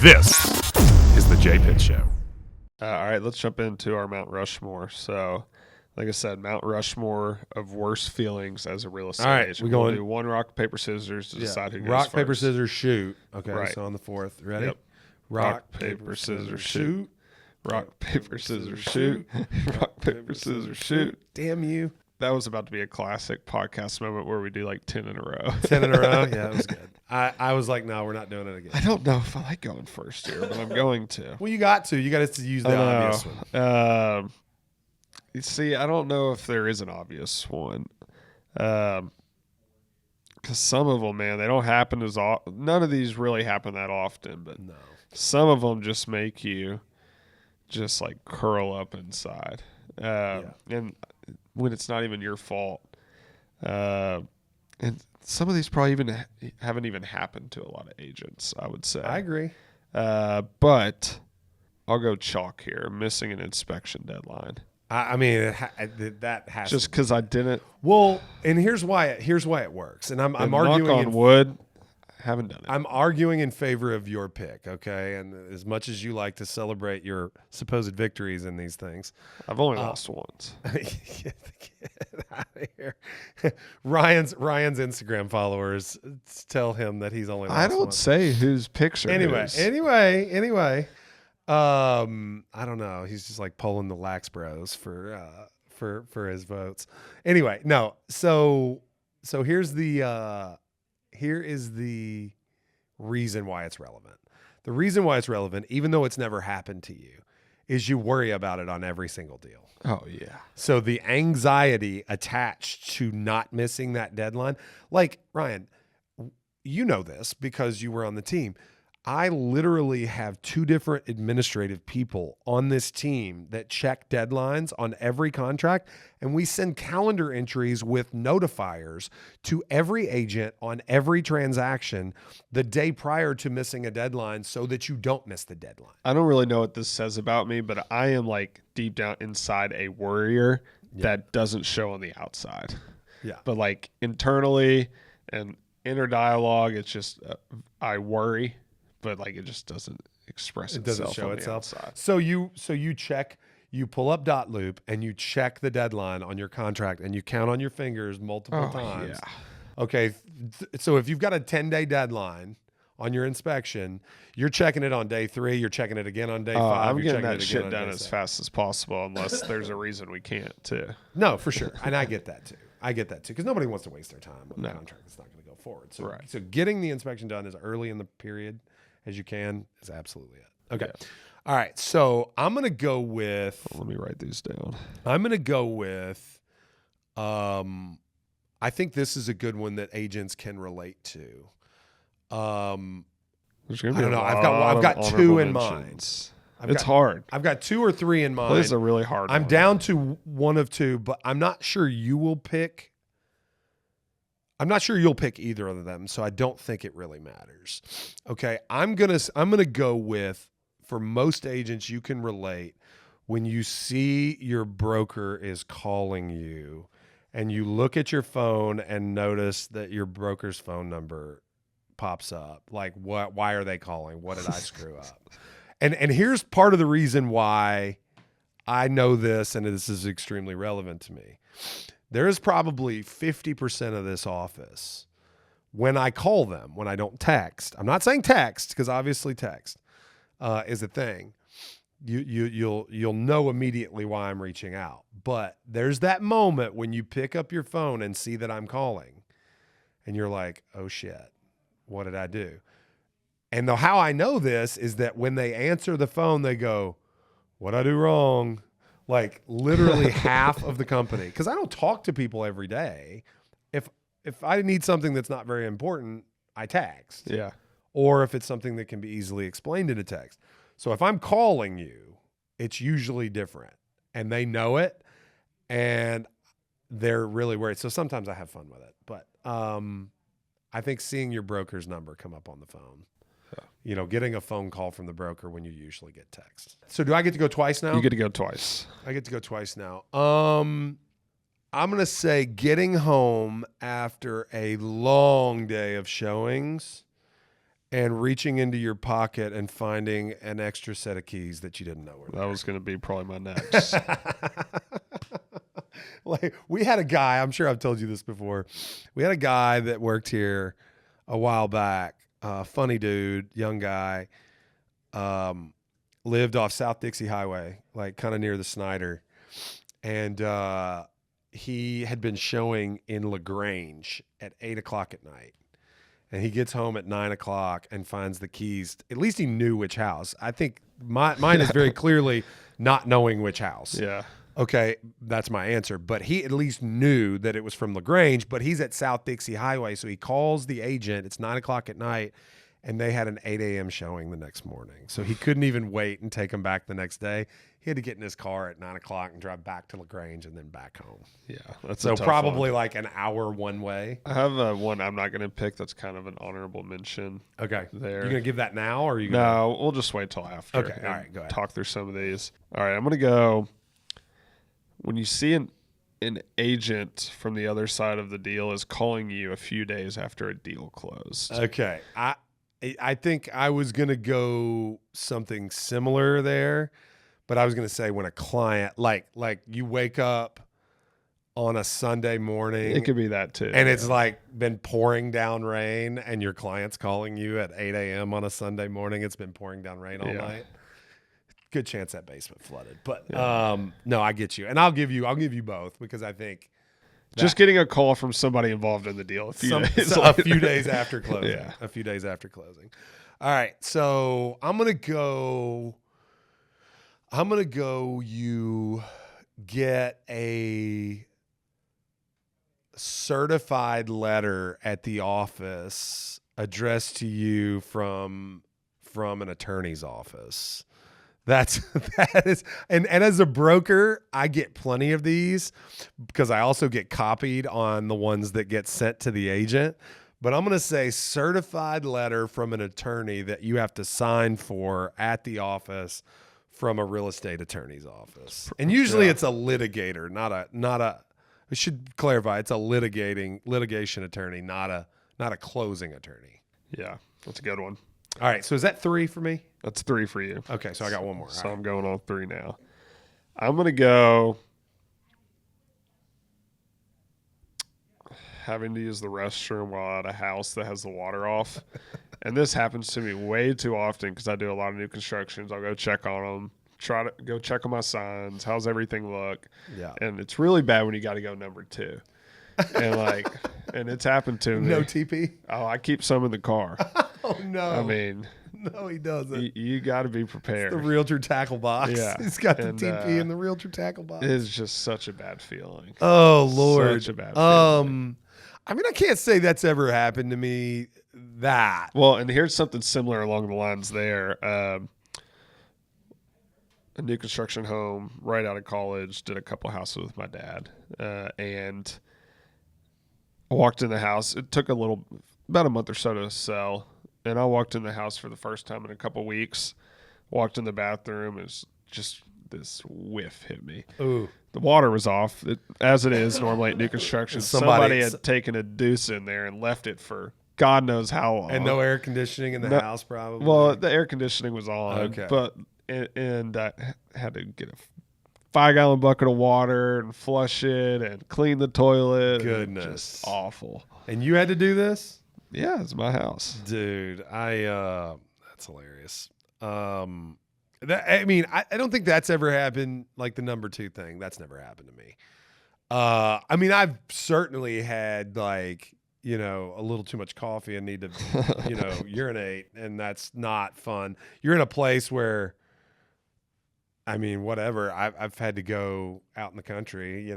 This is the J Pitt Show. All right, let's jump into our Mount Rushmore. So, like I said, Mount Rushmore of worst feelings as a real estate agent. We'll do one rock, paper, scissors to decide who goes rock, first. paper, scissors, shoot. Okay, Right. so on the fourth. Ready? Yep. Rock, paper, scissors, shoot. Rock, paper, scissors, shoot. Rock, paper, scissors, shoot. Damn you. That was about to be a classic podcast moment where we do like 10 in a row. 10 in a row? Yeah, it was good. I was like, no, we're not doing it again. I don't know if I like going first here, but I'm going to. Well, you got to. You got to use the obvious one. You see, I don't know if there is an obvious one. Because some of them, man, they don't happen as often. None of these really happen that often, but No. some of them just make you just like curl up inside. And when it's not even your fault. And some of these probably haven't even happened to a lot of agents, I would say. I agree. But I'll go chalk here. Missing an inspection deadline. I mean, that has Just to be. because I didn't. Well, and here's why it works. And I'm And arguing knock on wood. Haven't done it. I'm arguing in favor of your pick, okay? And as much as you like to celebrate your supposed victories in these things, I've only lost once. get out of here. Ryan's Instagram followers tell him that he's only lost I don't once. say whose picture. Anyway. I don't know. He's just like polling the Lax Bros for his votes. Anyway, no. So here is the reason why it's relevant. The reason why it's relevant, even though it's never happened to you, is you worry about it on every single deal. Oh, yeah. So the anxiety attached to not missing that deadline, like Ryan, you know this because you were on the team. I literally have two different administrative people on this team that check deadlines on every contract, and we send calendar entries with notifiers to every agent on every transaction the day prior to missing a deadline so that you don't miss the deadline. I don't really know what this says about me, but I am like deep down inside a worrier that doesn't show on the outside. Yeah. But like internally and inner dialogue, it's just I worry. But like it just doesn't express itself. It doesn't show on itself. the outside. So you check, you pull up dot loop and you check the deadline on your contract and you count on your fingers multiple times. Yeah. Okay. So if you've got a 10-day deadline on your inspection, you're checking it on day 3, you're checking it again on day 5. I'm you're getting checking that it again shit on done day as 7. fast as possible, unless there's a reason we can't too. No, for sure. And I get that too. Because nobody wants to waste their time on a contract that's not going to go forward. So, Right. So getting the inspection done as early in the period as you can is absolutely it. Okay. Yeah. All right. So I'm going to go with. Let me write these down. I'm going to go with. I think this is a good one that agents can relate to. There's gonna be I don't know. I've got two in mind. It's hard. I've got 2 or 3 in mind. This is a really hard one. I'm down to one of 2, but I'm not sure you will pick. I'm not sure you'll pick either of them, so I don't think it really matters. Okay, I'm gonna go with, for most agents, you can relate when you see your broker is calling you and you look at your phone and notice that your broker's phone number pops up. Like, what? Why are they calling? What did I screw up? And here's part of the reason why I know this, and this is extremely relevant to me. There is probably 50% of this office when I call them, when I don't text. I'm not saying text, because obviously text is a thing. You'll know immediately why I'm reaching out. But there's that moment when you pick up your phone and see that I'm calling, and you're like, "Oh shit, what did I do?" And how I know this is that when they answer the phone, they go, "What'd I do wrong?" Like literally half of the company, because I don't talk to people every day. If I need something that's not very important, I text. Yeah. Or if it's something that can be easily explained in a text. So if I'm calling you, it's usually different, and they know it, and they're really worried. So sometimes I have fun with it, but I think seeing your broker's number come up on the phone. Getting a phone call from the broker when you usually get text. So do I get to go twice now? You get to go twice. I get to go twice now. I'm going to say getting home after a long day of showings and reaching into your pocket and finding an extra set of keys that you didn't know were there. That was going to be probably my next. Like, we had a guy, I'm sure I've told you this before. We had a guy that worked here a while back, funny dude, young guy, lived off South Dixie Highway, like kind of near the Snyder. And he had been showing in LaGrange at 8 o'clock at night. And he gets home at 9 o'clock and finds the keys. At least he knew which house. I think mine is very clearly not knowing which house. Yeah. Okay, that's my answer. But he at least knew that it was from LaGrange, but he's at South Dixie Highway. So he calls the agent. It's 9 o'clock at night, and they had an 8 a.m. showing the next morning. So he couldn't even wait and take him back the next day. He had to get in his car at 9 o'clock and drive back to LaGrange and then back home. Yeah. That's So a tough probably one. like an hour one way. I have one I'm not going to pick that's kind of an honorable mention. Okay. There. You going to give that now or are you going to? No, we'll just wait till after. Okay, and all right, go ahead. Talk through some of these. All right, I'm going to go. When you see an agent from the other side of the deal is calling you a few days after a deal closed. Okay. I think I was going to go something similar there, but I was going to say when a client, like you wake up on a Sunday morning. It could be that too. And it's like been pouring down rain and your client's calling you at 8 a.m. on a Sunday morning. It's been pouring down rain all night. Good chance that basement flooded. But no, I get you. And I'll give you both because I think just getting a call from somebody involved in the deal a few days a few days after closing. Yeah. A few days after closing. All right. So I'm gonna go you get a certified letter at the office addressed to you from an attorney's office. That is, and as a broker, I get plenty of these because I also get copied on the ones that get sent to the agent. But I'm going to say certified letter from an attorney that you have to sign for at the office from a real estate attorney's office. And usually it's a litigator, not a. We should clarify, it's a litigation attorney, not a closing attorney. Yeah, that's a good one. All right, so is that 3 for me? That's 3 for you. Okay, so I got one more. So I'm going on 3 now. I'm going to go having to use the restroom while at a house that has the water off. And this happens to me way too often because I do a lot of new constructions. I'll go check on them, try to go check on my signs. How's everything look? Yeah. And it's really bad when you got to go number 2. And and it's happened to me. No TP? Oh, I keep some in the car. Oh, no. I mean, no, he doesn't. you got to be prepared. The realtor tackle box. Yeah. He's got the And, TP in the realtor tackle box. It is just such a bad feeling. Oh, Lord. Such a bad feeling. I mean, I can't say that's ever happened to me. That. Well, and here's something similar along the lines there. A new construction home right out of college, did a couple houses with my dad. And I walked in the house. It took about a month or so to sell. And I walked in the house for the first time in a couple weeks. Walked in the bathroom. It was just this whiff hit me. Ooh. The water was off, as it is normally at new construction. Somebody Somebody had taken a deuce in there and left it for God knows how long. And no air conditioning in the house, probably. Well, the air conditioning was on. Okay. But and I had to get a 5-gallon bucket of water and flush it and clean the toilet. Goodness. Just awful. And you had to do this? Yeah, it's my house. Dude, that's hilarious. I don't think that's ever happened, like the number 2 thing. That's never happened to me. I mean, I've certainly had a little too much coffee and need to, urinate, and that's not fun. You're in a place where, I mean, whatever. I've had to go out in the country,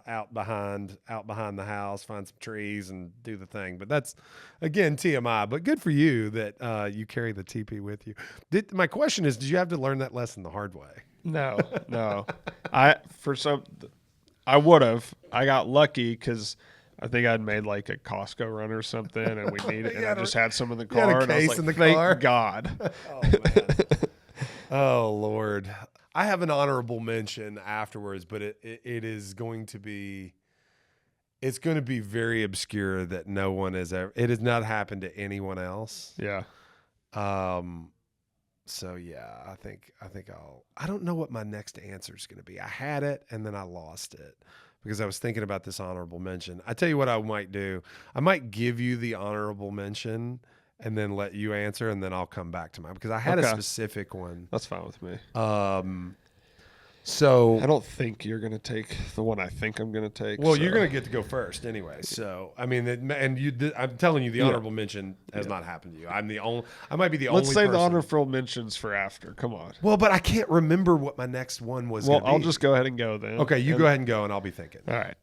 out behind the house, find some trees and do the thing. But that's, again, TMI. But good for you that you carry the TP with you. My question is, did you have to learn that lesson the hard way? No. I would have. I got lucky because I think I'd made like a Costco run or something, and we needed, and I just had some in the You had a car. And I was case like, in the thank car? God. Oh, man. Oh, Lord. I have an honorable mention afterwards, but it is going to be it's going to be very obscure that no one has ever. It has not happened to anyone else. Yeah. So yeah, I think I don't know what my next answer is going to be. I had it and then I lost it because I was thinking about this honorable mention. I tell you what I might do. I might give you the honorable mention and then let you answer, and then I'll come back to mine because I had a specific one. That's fine with me. So I don't think you're going to take the one I think I'm going to take. Well, you're going to get to go first anyway. So, I mean, I'm telling you, the honorable mention has not happened to you. I might be the only Let's say person. the honorable mentions for after. Come on. Well, but I can't remember what my next one was. Well, I'll just go ahead and go then. Okay, you go ahead and go, and I'll be thinking. All right.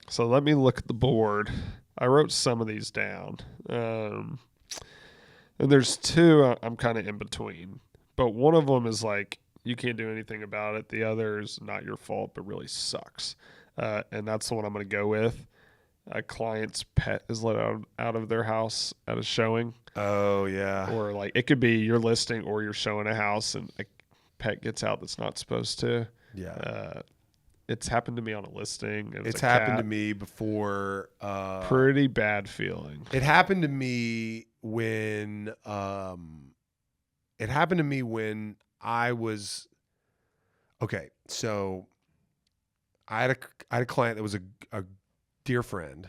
So let me look at the board. I wrote some of these down. And there's two I'm kind of in between. But one of them is like, you can't do anything about it. The other is not your fault, but really sucks. And that's the one I'm going to go with. A client's pet is let out of their house at a showing. Oh, yeah. Or like it could be you're listing or you're showing a house and a pet gets out that's not supposed to. Yeah. It's happened to me on a listing. It's happened to me before. Pretty bad feeling. It happened to me when I was okay. So I had a client that was a dear friend,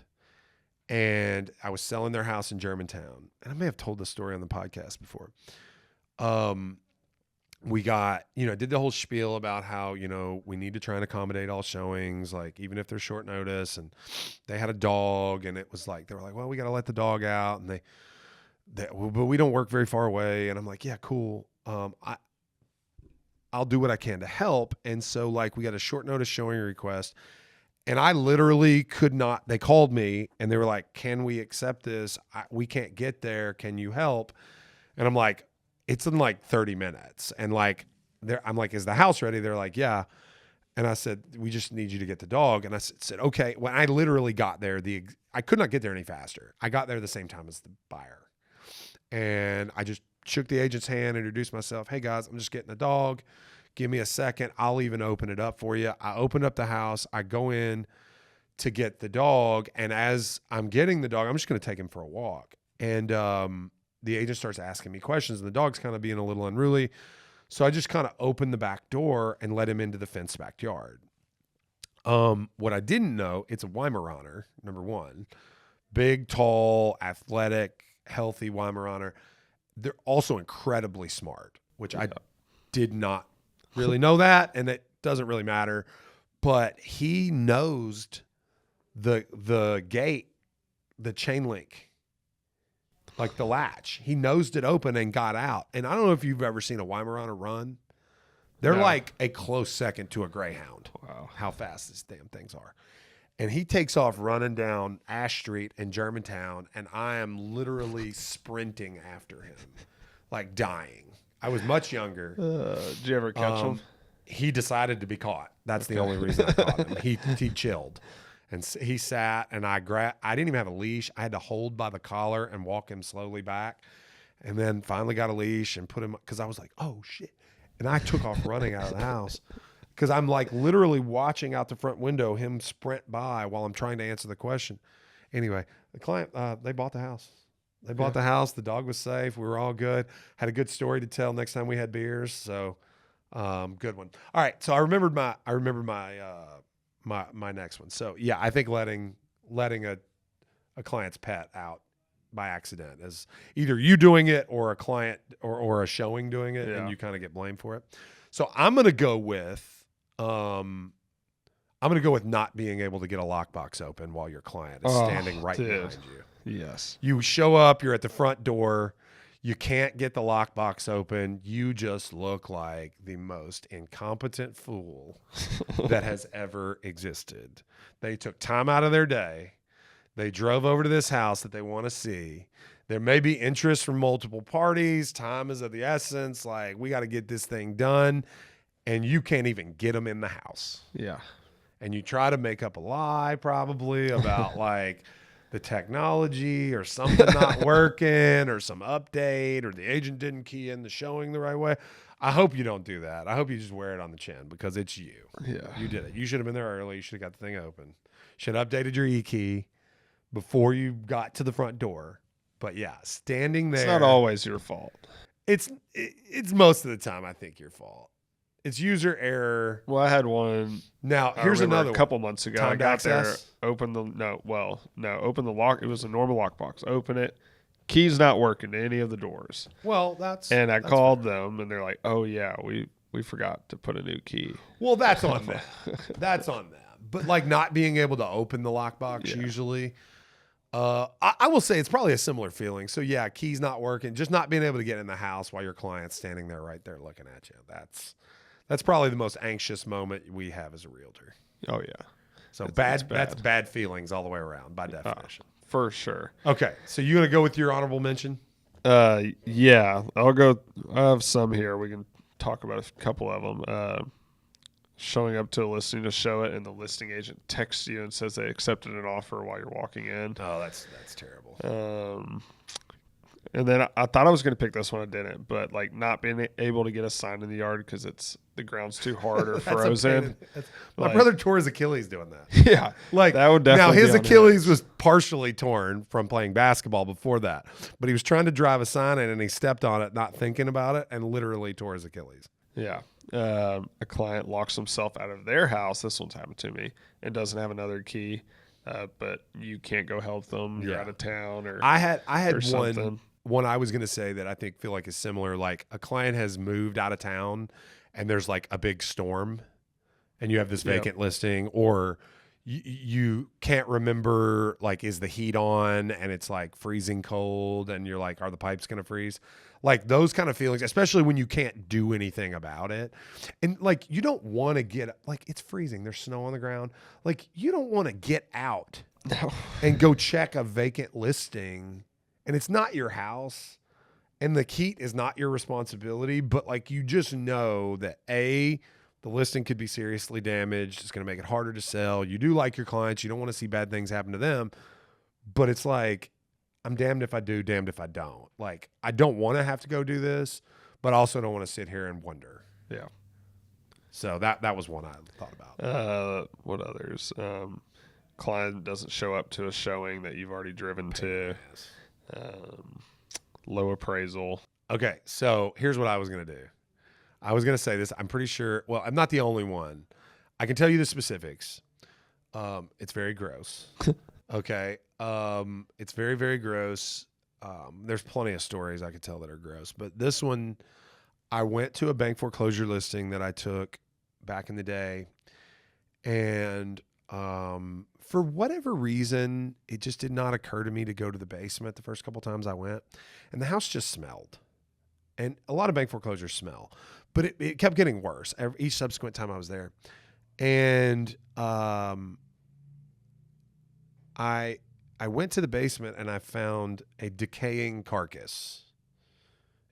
and I was selling their house in Germantown. And I may have told this story on the podcast before. We got, did the whole spiel about how, we need to try and accommodate all showings, like even if they're short notice. And they had a dog, and it was like, they were like, well, we got to let the dog out. And but we don't work very far away. And I'm like, yeah, cool. I'll do what I can to help. And so like we got a short notice showing request, and I literally could not, they called me and they were like, can we accept this? We can't get there. Can you help? And I'm like, it's in like 30 minutes. And like, I'm like, is the house ready? They're like, yeah. And I said, we just need you to get the dog. And I said, okay. When I literally got there, I could not get there any faster. I got there the same time as the buyer. And I just shook the agent's hand, introduced myself. Hey guys, I'm just getting the dog. Give me a second. I'll even open it up for you. I opened up the house. I go in to get the dog. And as I'm getting the dog, I'm just going to take him for a walk. And the agent starts asking me questions, and the dog's kind of being a little unruly. So I just kind of opened the back door and let him into the fenced backyard. What I didn't know, it's a Weimaraner, number one. Big, tall, athletic, healthy Weimaraner. They're also incredibly smart, which I did not really know that, and it doesn't really matter. But he nosed the gate, the chain link, like the latch. He nosed it open and got out. And I don't know if you've ever seen a Weimaraner run. They're like a close second to a greyhound. Wow. How fast these damn things are. And he takes off running down Ash Street in Germantown, and I am literally sprinting after him, like dying. I was much younger. Did you ever catch him? He decided to be caught. That's the only reason I caught him. He chilled. And he sat, and I didn't even have a leash. I had to hold by the collar and walk him slowly back. And then finally got a leash and put him, because I was like, oh, shit. And I took off running out of the house. Because I'm like literally watching out the front window, him sprint by while I'm trying to answer the question. Anyway, the client, they bought the house. They bought the house. The dog was safe. We were all good. Had a good story to tell next time we had beers. So, good one. All right. So I remembered my next one. So yeah, I think letting a client's pet out by accident is either you doing it or a client or a showing doing it, and you kind of get blamed for it. So I'm gonna go with not being able to get a lockbox open while your client is standing right behind you. Yes. You show up, you're at the front door, you can't get the lockbox open. You just look like the most incompetent fool that has ever existed. They took time out of their day. They drove over to this house that they want to see. There may be interest from multiple parties. Time is of the essence. Like, we got to get this thing done. And you can't even get them in the house. Yeah. And you try to make up a lie probably about like the technology or something not working or some update or the agent didn't key in the showing the right way. I hope you don't do that. I hope you just wear it on the chin because it's you. Yeah. You did it. You should have been there early. You should have got the thing open. Should have updated your e-key before you got to the front door. But yeah, standing there. It's not always your fault. It's most of the time, I think, your fault. It's user error. Well, I had one. Now, I here's remember another a couple months ago. I Timed got there, access? open the lock. It was a normal lockbox. Open it. Key's not working to any of the doors. Well, that's And I that's called fair. them, and they're like, "Oh yeah, we forgot to put a new key." Well, that's on them. That's on them. But like not being able to open the lockbox Yeah. usually. I will say it's probably a similar feeling. So yeah, keys not working, just not being able to get in the house while your client's standing there right there looking at you. That's probably the most anxious moment we have as a realtor. Oh yeah, So That's bad. bad. That's bad feelings all the way around by definition. for sure. Okay, so you gonna go with your honorable mention? Yeah, I'll go. I have some here. We can talk about a couple of them. Showing up to a listing to show it, and the listing agent texts you and says they accepted an offer while you're walking in. Oh, that's terrible. And then I thought I was going to pick this one. I didn't, but like not being able to get a sign in the yard because the ground's too hard or That's a pain frozen. my Like- brother tore his Achilles doing that. Yeah, Like that would now definitely his be on Achilles was partially torn from playing basketball before that, but he was trying to drive a sign in and he stepped on it, not thinking about it, and literally tore his Achilles. Yeah. A client locks himself out of their house. This one's happened to me and doesn't have another key, but you can't go help them. You're Yeah. out of town or I had or something. one I was gonna say that I feel like is similar. Like a client has moved out of town and there's like a big storm and you have this Yep. vacant listing, or you can't remember, like, is the heat on and it's like freezing cold and you're like, are the pipes going to freeze? Like those kind of feelings, especially when you can't do anything about it. And like, you don't want to get, like, it's freezing. There's snow on the ground. Like, you don't want to get out No. and go check a vacant listing and it's not your house and the heat is not your responsibility, but like, you just know that the listing could be seriously damaged. It's going to make it harder to sell. You do like your clients. You don't want to see bad things happen to them. But it's like, I'm damned if I do, damned if I don't. Like, I don't want to have to go do this, but I also don't want to sit here and wonder. Yeah. So that was one I thought about. What others? Client doesn't show up to a showing that you've already driven to. Low appraisal. Okay, so here's what I was going to do. I was going to say this. I'm pretty sure. Well, I'm not the only one. I can tell you the specifics. It's very gross. Okay. It's very, very gross. There's plenty of stories I could tell that are gross, but this one, I went to a bank foreclosure listing that I took back in the day, and for whatever reason, it just did not occur to me to go to the basement the first couple times I went, and the house just smelled. And a lot of bank foreclosures smell, but it kept getting worse each subsequent time I was there. And I went to the basement and I found a decaying carcass.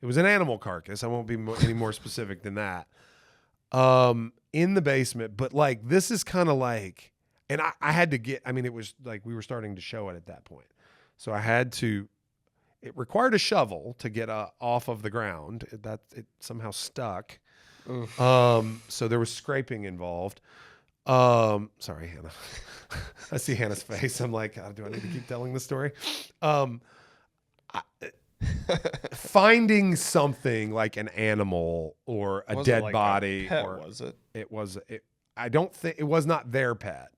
It was an animal carcass. I won't be any more specific than that. In the basement, but like, this is kind of like, and I had to get, I mean, it was like we were starting to show it at that point. So it required a shovel to get off of the ground. It somehow stuck. So there was scraping involved. Sorry, Hannah. I see Hannah's face. I'm like, do I need to keep telling the story? Finding something like an animal or a Was dead it like body, a pet, or was it? I don't think it was not their pet.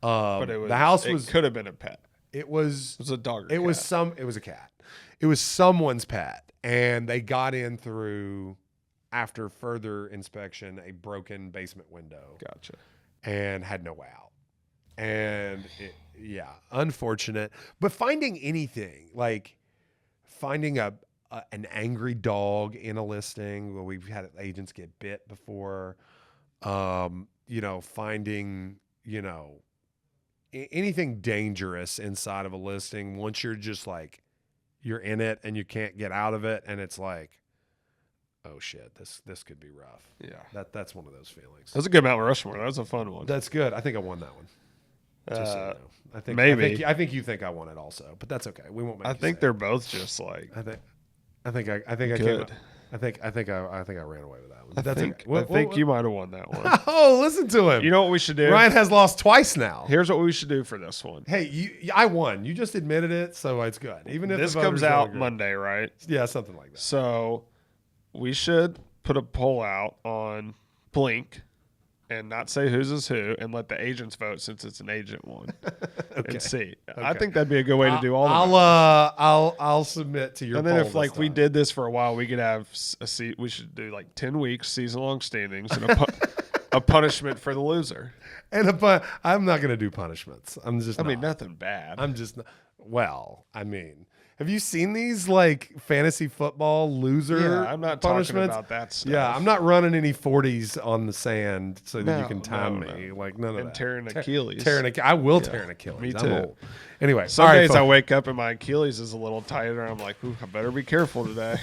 But it was, the house it could have been a pet. It was It was a dog. Or it was cat. it was a cat. It was someone's pet, and they got in through, after further inspection, a broken basement window. Gotcha. And had no way out. And unfortunate. But finding anything, like finding an angry dog in a listing, where we've had agents get bit before, finding, anything dangerous inside of a listing, once you're just like, you're in it and you can't get out of it, and it's like, oh shit, this could be rough. Yeah. That's one of those feelings. That was a good Mount Rushmore. That was a fun one. That's good. I think I won that one. Just so you know. I think maybe. I think you think I won it also, but that's okay. We won't make. I you think say they're it. both just like I think I came good. I think I ran away with that one. I think you might have won that one. Oh, listen to him. You know what we should do? Ryan has lost twice now. Here's what we should do for this one. Hey, I won. You just admitted it, so it's good. Even if This the voters comes out don't agree. Monday, right? Yeah, something like that. So we should put a poll out on Blink and not say whose is who and let the agents vote since it's an agent one and see. I think that'd be a good way to do all of it. I'll submit to your And then poll if like this we time. did this for a while, we could have we should do like 10 weeks season-long standings and a punishment for the loser. And I'm not going to do punishments. I'm just I mean, not. nothing bad. I'm just not. Well, I mean, have you seen these like fantasy football loser Yeah, I'm not talking punishments? about that stuff. Yeah, I'm not running any 40s on the sand so that you can time no, me. no. Like none of And that. tearing Achilles. I will tear an Achilles. me I'm too. old. Anyway, Some all right, days I folks. wake up and my Achilles is a little tighter. I'm like, ooh, I better be careful today.